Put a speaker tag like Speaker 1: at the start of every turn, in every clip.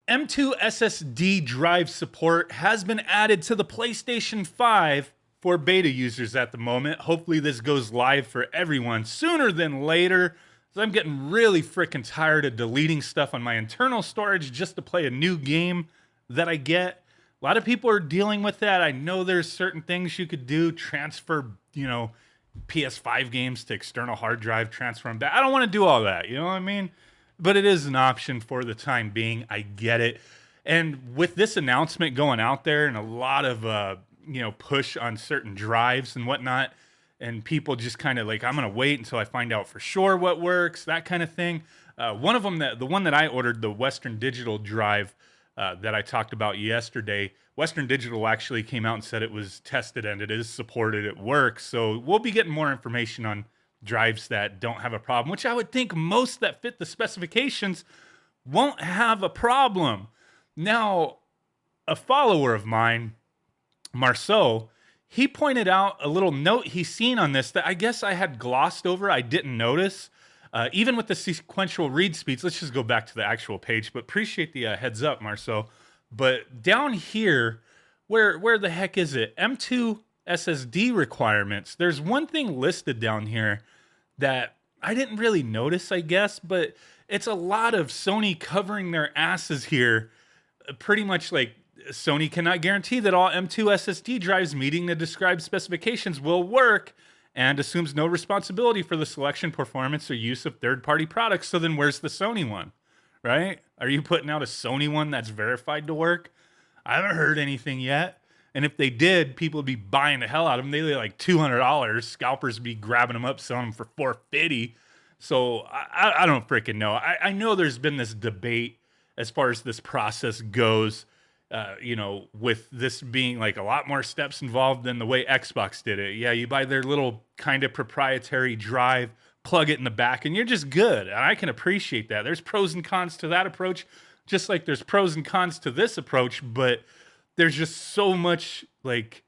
Speaker 1: M.2 SSD drive support has been added to the PlayStation 5 for beta users at the moment. Hopefully this goes live for everyone sooner than later. So I'm getting really freaking tired of deleting stuff on my internal storage just to play a new game that I get. A lot of people are dealing with that. I know there's certain things you could do, transfer, PS5 games to external hard drive, transfer them back. I don't want to do all that, you know what I mean? But it is an option for the time being. I get it. And with this announcement going out there and a lot of, push on certain drives and whatnot, and people just kind of like, I'm going to wait until I find out for sure what works, that kind of thing. One of them, the one that I ordered, the Western Digital drive that I talked about yesterday, Western Digital actually came out and said it was tested and it is supported, it works. So we'll be getting more information on drives that don't have a problem, which I would think most that fit the specifications won't have a problem. Now, a follower of mine, Marceau, he pointed out a little note he's seen on this that I guess I had glossed over. I didn't notice. Even with the sequential read speeds, let's just go back to the actual page, but appreciate the heads up, Marceau. But down here, where the heck is it? M.2 SSD requirements. There's one thing listed down here that I didn't really notice, I guess, but it's a lot of Sony covering their asses here. Pretty much like Sony cannot guarantee that all M.2 SSD drives meeting the described specifications will work and assumes no responsibility for the selection, performance, or use of third-party products. So then where's the Sony one, right? Are you putting out a Sony one that's verified to work? I haven't heard anything yet. And if they did, people would be buying the hell out of them. They'd be like $200. Scalpers would be grabbing them up, selling them for $450. So I don't freaking know. I know there's been this debate as far as this process goes, with this being like a lot more steps involved than the way Xbox did it. Yeah, you buy their little kind of proprietary drive, plug it in the back, and you're just good. And I can appreciate that. There's pros and cons to that approach, just like there's pros and cons to this approach, but there's just so much like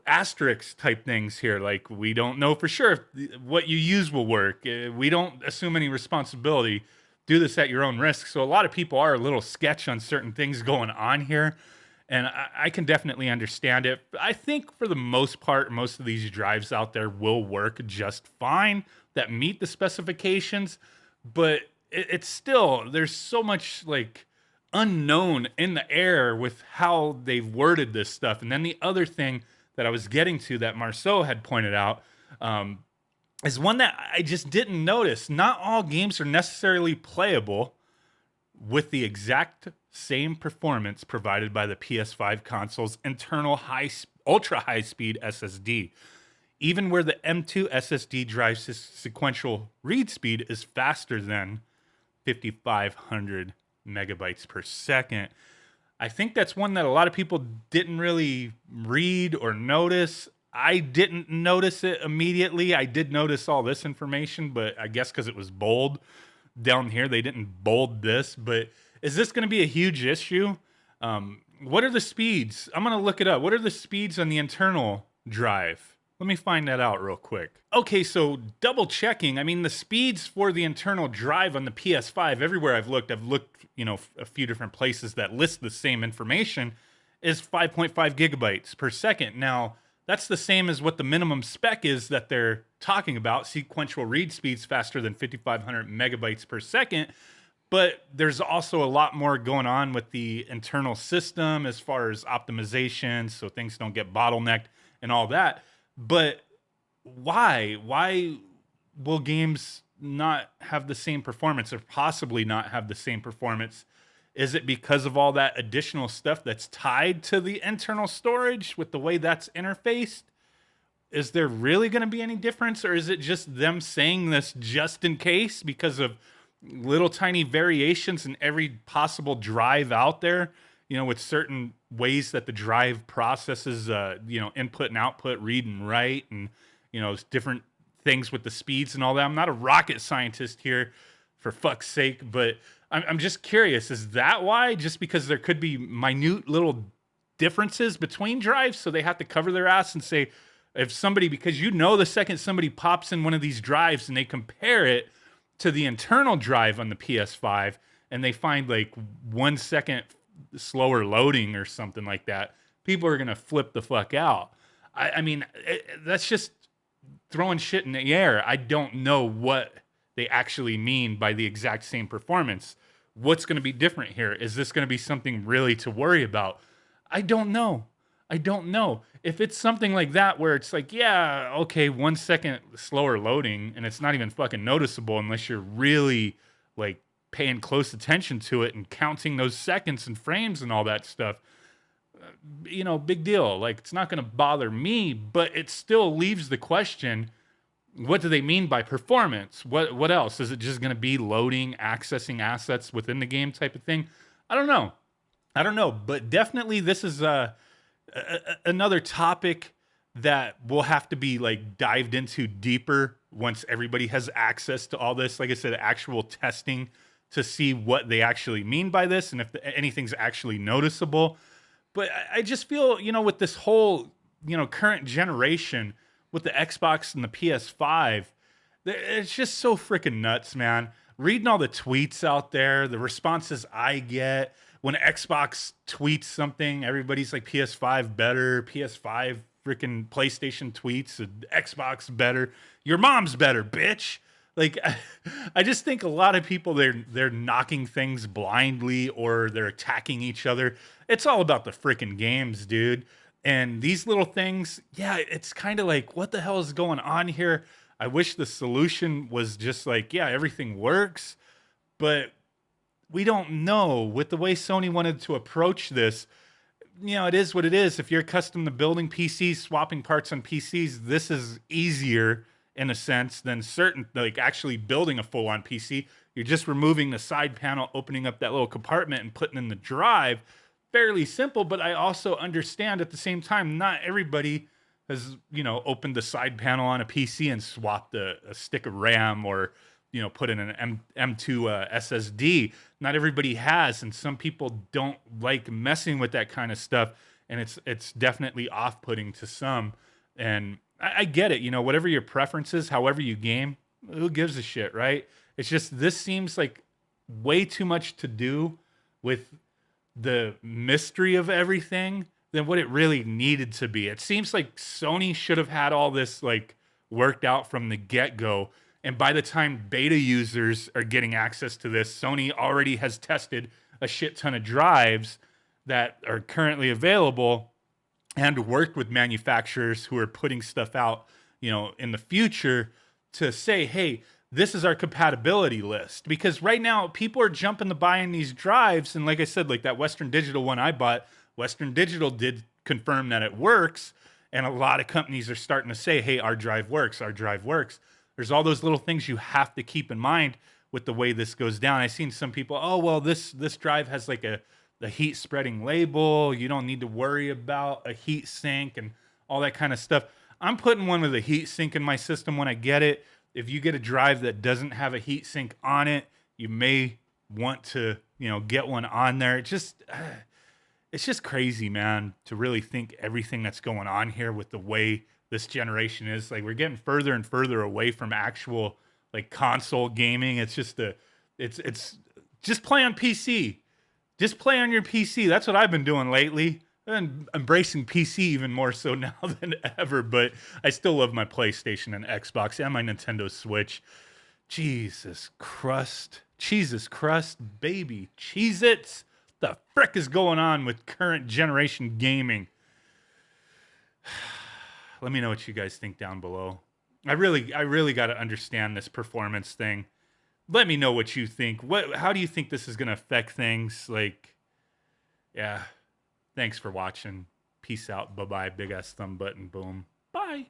Speaker 1: asterisk type things here. Like, we don't know for sure if what you use will work. We don't assume any responsibility. Do this at your own risk. So a lot of people are a little sketch on certain things going on here. And I can definitely understand it. I think for the most part, most of these drives out there will work just fine that meet the specifications. But it's still, there's so much like unknown in the air with how they've worded this stuff. And then the other thing that I was getting to that Marceau had pointed out, is one that I just didn't notice. Not all games are necessarily playable with the exact same performance provided by the PS5 console's internal ultra high speed SSD. Even where the M.2 SSD drive's sequential read speed is faster than 5,500 megabytes per second. I think that's one that a lot of people didn't really read or notice. I didn't notice it immediately. I did notice all this information, but I guess because it was bold down here, they didn't bold this. But is this going to be a huge issue? What are the speeds? I'm going to look it up. What are the speeds on the internal drive? Let me find that out real quick. Okay, so double checking. I mean, the speeds for the internal drive on the PS5, everywhere I've looked, a few different places that list the same information, is 5.5 gigabytes per second. Now, that's the same as what the minimum spec is that they're talking about, sequential read speeds faster than 5,500 megabytes per second. But there's also a lot more going on with the internal system as far as optimization, so things don't get bottlenecked and all that. But why? Why will games not have the same performance, or possibly not have the same performance? Is it because of all that additional stuff that's tied to the internal storage with the way that's interfaced? Is there really going to be any difference, or is it just them saying this just in case because of little tiny variations in every possible drive out there, with certain ways that the drive processes, input and output, read and write, and, different things with the speeds and all that. I'm not a rocket scientist here, for fuck's sake, but I'm just curious, is that why? Just because there could be minute little differences between drives, so they have to cover their ass and say, if somebody, because the second somebody pops in one of these drives and they compare it to the internal drive on the PS5, and they find like 1 second slower loading or something like that, people are gonna flip the fuck out. I mean, that's just throwing shit in the air. I don't know what they actually mean by the exact same performance. What's going to be different here? Is this going to be something really to worry about? I don't know. I don't know. If it's something like that where it's like, yeah, okay, 1 second slower loading and it's not even fucking noticeable unless you're really like paying close attention to it and counting those seconds and frames and all that stuff, big deal. Like, it's not going to bother me, but it still leaves the question, what do they mean by performance? What else? Is it just going to be loading, accessing assets within the game type of thing? I don't know. I don't know, but definitely this is another topic that will have to be like dived into deeper once everybody has access to all this. Like I said, actual testing to see what they actually mean by this and if anything's actually noticeable. But I just feel, with this whole, current generation with the Xbox and the PS5, it's just so freaking nuts, man. Reading all the tweets out there, the responses I get when Xbox tweets something, everybody's like PS5 better, PS5 freaking PlayStation tweets, Xbox better, your mom's better, bitch. Like, I just think a lot of people, they're knocking things blindly or they're attacking each other. It's all about the freaking games, dude. And these little things, yeah, it's kind of like, what the hell is going on here? I wish the solution was just like, yeah, everything works, but we don't know. With the way Sony wanted to approach this, it is what it is. If you're accustomed to building PCs, swapping parts on PCs, this is easier in a sense than like actually building a full-on PC. You're just removing the side panel, opening up that little compartment and putting in the drive. Fairly simple, but I also understand at the same time, not everybody has, opened the side panel on a PC and swapped a stick of RAM or, put in an M.2 SSD. Not everybody has, and some people don't like messing with that kind of stuff, and it's definitely off-putting to some. And I get it, whatever your preferences, however you game, who gives a shit, right? It's just, this seems like way too much to do with the mystery of everything than what it really needed to be. It seems like Sony should have had all this like worked out from the get-go. And by the time beta users are getting access to this, Sony already has tested a shit ton of drives that are currently available and worked with manufacturers who are putting stuff out, in the future to say, hey, this is our compatibility list. Because right now people are jumping to buying these drives. And like I said, like that Western Digital one I bought, Western Digital did confirm that it works. And a lot of companies are starting to say, hey, our drive works, our drive works. There's all those little things you have to keep in mind with the way this goes down. I've seen some people, oh, well, this drive has like a heat spreading label. You don't need to worry about a heat sink and all that kind of stuff. I'm putting one with a heat sink in my system when I get it. If you get a drive that doesn't have a heat sink on it, you may want to, get one on there. It's just crazy, man, to really think everything that's going on here with the way this generation is. Like, we're getting further and further away from actual like console gaming. It's just it's just play on PC. Just play on your PC. That's what I've been doing lately. I'm embracing PC even more so now than ever, but I still love my PlayStation and Xbox and my Nintendo Switch. Jesus crust, baby, Cheez-Its. The frick is going on with current generation gaming? Let me know what you guys think down below. I really got to understand this performance thing. Let me know what you think. How do you think this is going to affect things? Like, yeah. Thanks for watching. Peace out. Bye-bye. Big ass thumb button. Boom. Bye.